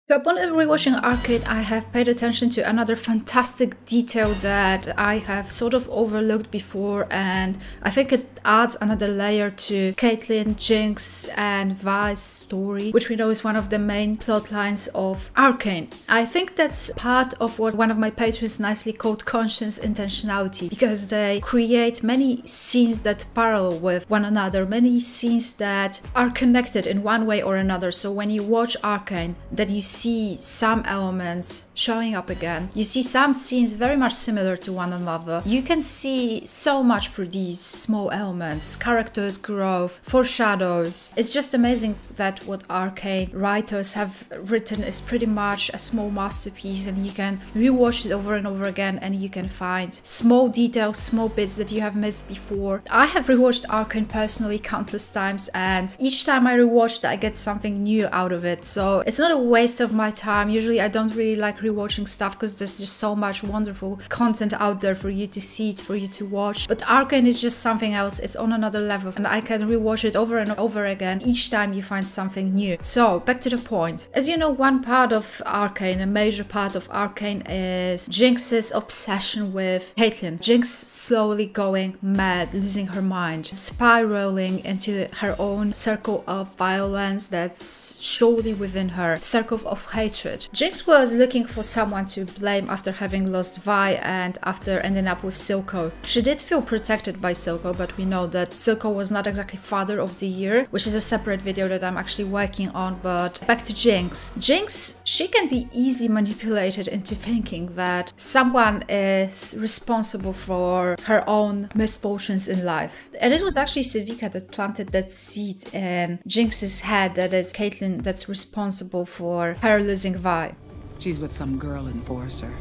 So upon rewatching Arcane, I have paid attention to another fantastic detail that I have sort of overlooked before, and I think it adds another layer to Caitlyn, Jinx and Vi's story, which we know is one of the main plot lines of Arcane. I think that's part of what one of my patrons nicely called conscious intentionality, because they create many scenes that parallel with one another, many scenes that are connected in one way or another. So when you watch Arcane, that you see some elements showing up again, you see some scenes very much similar to one another. You can see so much through these small elements, characters growth, foreshadows. It's just amazing that what Arcane writers have written is pretty much a small masterpiece, and you can rewatch it over and over again and you can find small details, small bits that you have missed before. I have rewatched Arcane personally countless times, and each time I rewatch it I get something new out of it, so it's not a waste of my time. Usually I don't really like rewatching stuff because there's just so much wonderful content out there for you to see, for you to watch, but Arcane is just something else. It's on another level and I can rewatch it over and over again. Each time you find something new. So back to the point. As you know, one part of Arcane, a major part of Arcane, is Jinx's obsession with Caitlyn. Jinx slowly going mad, losing her mind, spiraling into her own circle of violence that's surely within her, circle of hatred. Jinx was looking for someone to blame after having lost Vi and after ending up with Silco. She did feel protected by Silco, but we know that Silco was not exactly father of the year, which is a separate video that I'm actually working on. But back to Jinx. Jinx, she can be easily manipulated into thinking that someone is responsible for her own misfortunes in life. And it was actually Sevika that planted that seed in Jinx's head that it's Caitlyn that's responsible for her losing Vi. She's with some girl enforcer.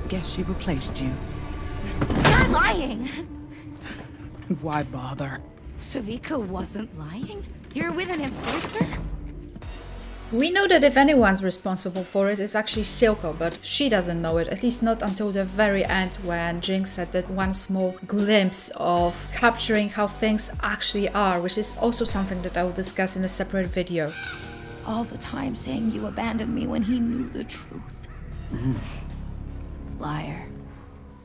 Guess she replaced you. You're lying! Why bother? Sevika wasn't lying? You're with an enforcer? We know that if anyone's responsible for it, it's actually Silco, but she doesn't know it, at least not until the very end when Jinx had that one small glimpse of capturing how things actually are, which is also something that I will discuss in a separate video. All the time saying you abandoned me when he knew the truth. Liar.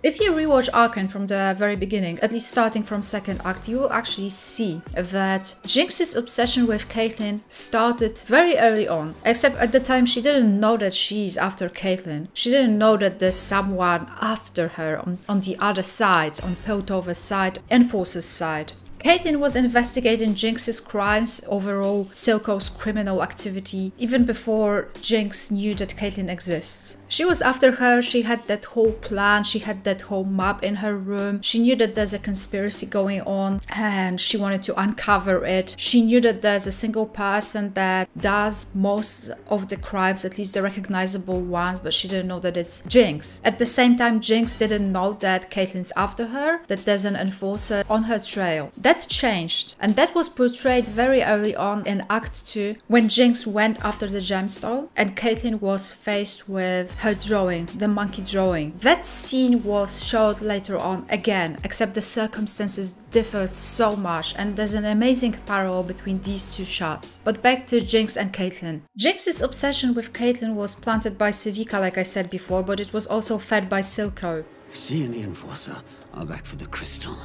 If you rewatch Arcane from the very beginning, at least starting from second act, you will actually see that Jinx's obsession with Caitlyn started very early on. Except at the time she didn't know that she's after Caitlyn. She didn't know that there's someone after her on the other side, on Piltover's side, Enforcer's side. Caitlyn was investigating Jinx's crimes, overall Silco's criminal activity, even before Jinx knew that Caitlyn exists. She was after her, she had that whole plan, she had that whole map in her room, she knew that there's a conspiracy going on and she wanted to uncover it. She knew that there's a single person that does most of the crimes, at least the recognizable ones, but she didn't know that it's Jinx. At the same time, Jinx didn't know that Caitlyn's after her, that there's an enforcer on her trail. That changed, and that was portrayed very early on in Act 2 when Jinx went after the gemstone and Caitlyn was faced with her drawing, the monkey drawing. That scene was showed later on again, except the circumstances differed so much and there's an amazing parallel between these two shots. But back to Jinx and Caitlyn. Jinx's obsession with Caitlyn was planted by Sevika, like I said before, but it was also fed by Silco. She and the Enforcer are back for the crystal.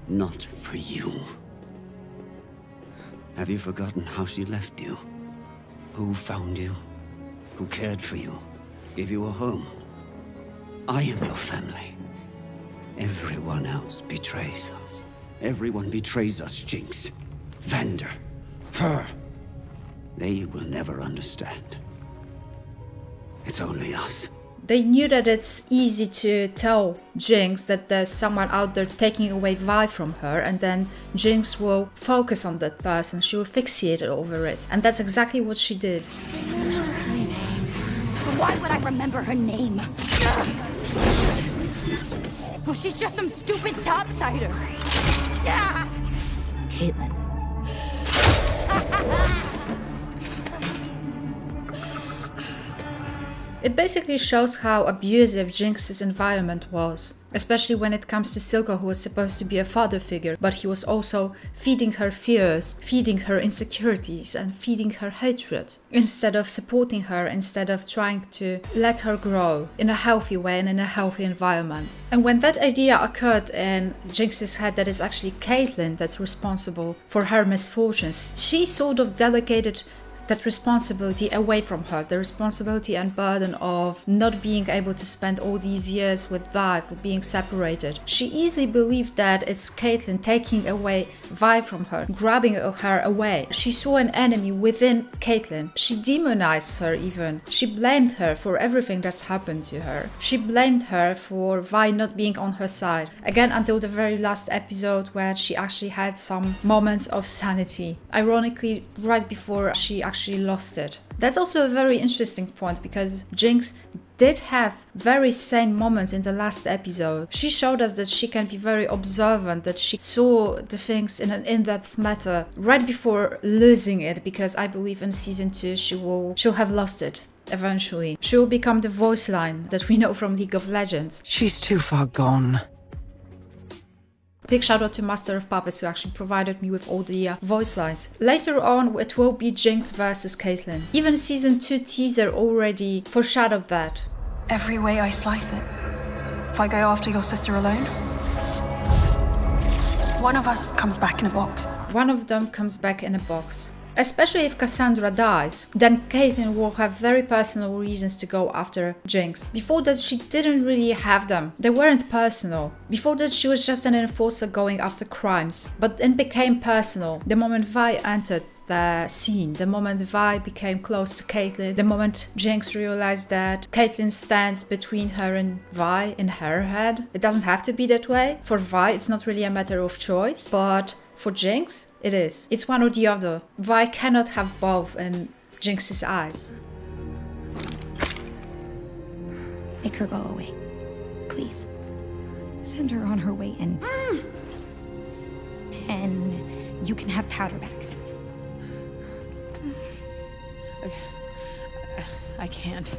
Not for you. Have you forgotten how she left you? Who found you? Who cared for you? Gave you a home? I am your family. Everyone else betrays us. Everyone betrays us, Jinx. Vander. Her. They will never understand. It's only us. They knew that it's easy to tell Jinx that there's someone out there taking away Vi from her, and then Jinx will focus on that person, she will fixate over it. And that's exactly what she did. Why would I remember her name? Oh, she's just some stupid topsider. Caitlyn. It basically shows how abusive Jinx's environment was. Especially when it comes to Silco, who was supposed to be a father figure, but he was also feeding her fears, feeding her insecurities, and feeding her hatred, instead of supporting her, instead of trying to let her grow in a healthy way and in a healthy environment. And when that idea occurred in Jinx's head that it's actually Caitlyn that's responsible for her misfortunes, she sort of delegated that responsibility away from her, the responsibility and burden of not being able to spend all these years with Vi, for being separated. She easily believed that it's Caitlyn taking away Vi from her, grabbing her away. She saw an enemy within Caitlyn. She demonized her even. She blamed her for everything that's happened to her. She blamed her for Vi not being on her side. Again, until the very last episode where she actually had some moments of sanity. Ironically, right before she actually lost it. That's also a very interesting point, because Jinx did have very sane moments in the last episode. She showed us that she can be very observant, that she saw the things in an in-depth manner right before losing it, because I believe in season 2 she'll have lost it. Eventually, she will become the voice line that we know from League of Legends. She's too far gone. Big shout out to Master of Puppets, who actually provided me with all the voice lines. Later on, it will be Jinx versus Caitlyn. Even season 2 teaser already foreshadowed that. Every way I slice it. If I go after your sister alone, one of us comes back in a box. One of them comes back in a box. Especially if Cassandra dies, then Caitlyn will have very personal reasons to go after Jinx. Before that, she didn't really have them. They weren't personal. Before that, she was just an enforcer going after crimes. But it became personal the moment Vi entered the scene, the moment Vi became close to Caitlyn, the moment Jinx realized that Caitlyn stands between her and Vi in her head. It doesn't have to be that way. For Vi, it's not really a matter of choice, but for Jinx, it is. It's one or the other. Vi cannot have both in Jinx's eyes. Make her go away. Please. Send her on her way and you can have Powder back. I can't.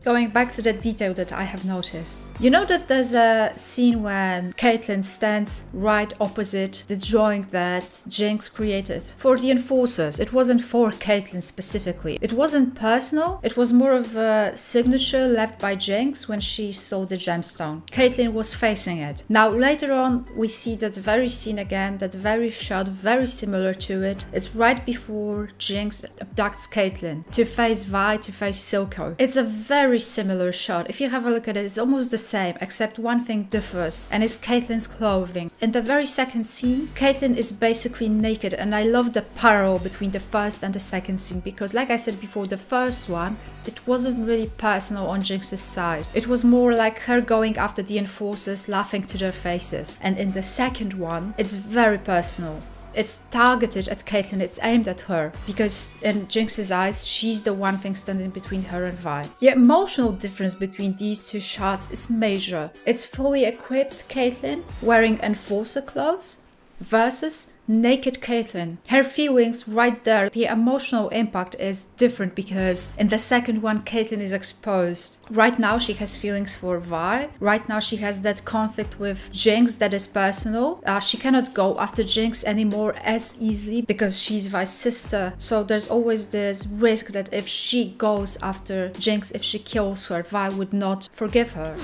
Going back to the detail that I have noticed. You know that there's a scene when Caitlyn stands right opposite the drawing that Jinx created for the enforcers. It wasn't for Caitlyn specifically. It wasn't personal. It was more of a signature left by Jinx when she saw the gemstone. Caitlyn was facing it. Now later on we see that very scene again, that very shot, very similar to it. It's right before Jinx abducts Caitlyn to face Vi, to face Silco. It's a very similar shot. If you have a look at it, it's almost the same, except one thing differs, and it's Caitlyn's clothing. In the very second scene, Caitlyn is basically naked, and I love the parallel between the first and the second scene, because like I said before, the first one, it wasn't really personal on Jinx's side. It was more like her going after the enforcers, laughing to their faces. And in the second one, it's very personal. It's targeted at Caitlyn, it's aimed at her, because in Jinx's eyes, she's the one thing standing between her and Vi. The emotional difference between these two shots is major. It's fully equipped Caitlyn wearing enforcer clothes versus naked Caitlyn. Her feelings right there, the emotional impact is different, because in the second one Caitlyn is exposed. Right now she has feelings for Vi. Right now she has that conflict with Jinx that is personal. She cannot go after Jinx anymore as easily because she's Vi's sister. So there's always this risk that if she goes after Jinx, if she kills her, Vi would not forgive her.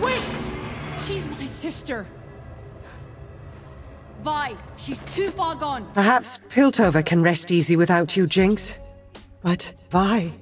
Wait! She's my sister. Vi, she's too far gone. Perhaps Piltover can rest easy without you, Jinx. But Vi...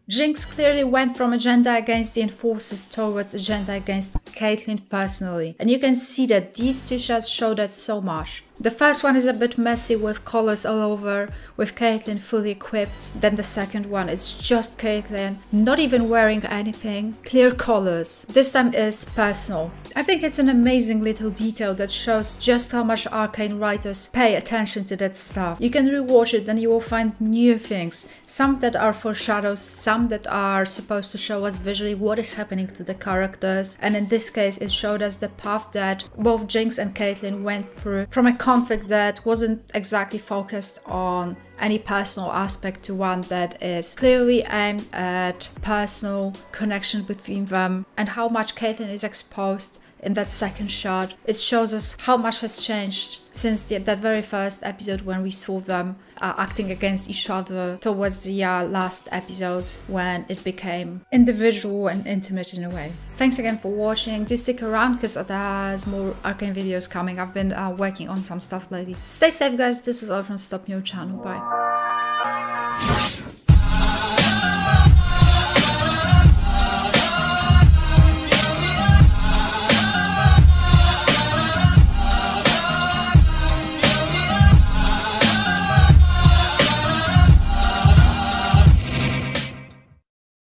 Jinx clearly went from agenda against the enforcers towards agenda against Caitlyn personally. And you can see that these two shots show that so much. The first one is a bit messy with colors all over, with Caitlyn fully equipped. Then the second one is just Caitlyn, not even wearing anything, clear colors. This time is personal. I think it's an amazing little detail that shows just how much Arcane writers pay attention to that stuff. You can rewatch it and you will find new things. Some that are foreshadows, some that are supposed to show us visually what is happening to the characters. And in this case it showed us the path that both Jinx and Caitlyn went through from a conflict that wasn't exactly focused on any personal aspect to one that is clearly aimed at personal connection between them, and how much Caitlyn is exposed in that second shot. It shows us how much has changed since that very first episode when we saw them acting against each other, towards the last episode when it became individual and intimate in a way. Thanks again for watching. Do stick around because there's more Arcane videos coming. I've been working on some stuff lately. Stay safe guys, this was all from Stop Your Channel, bye.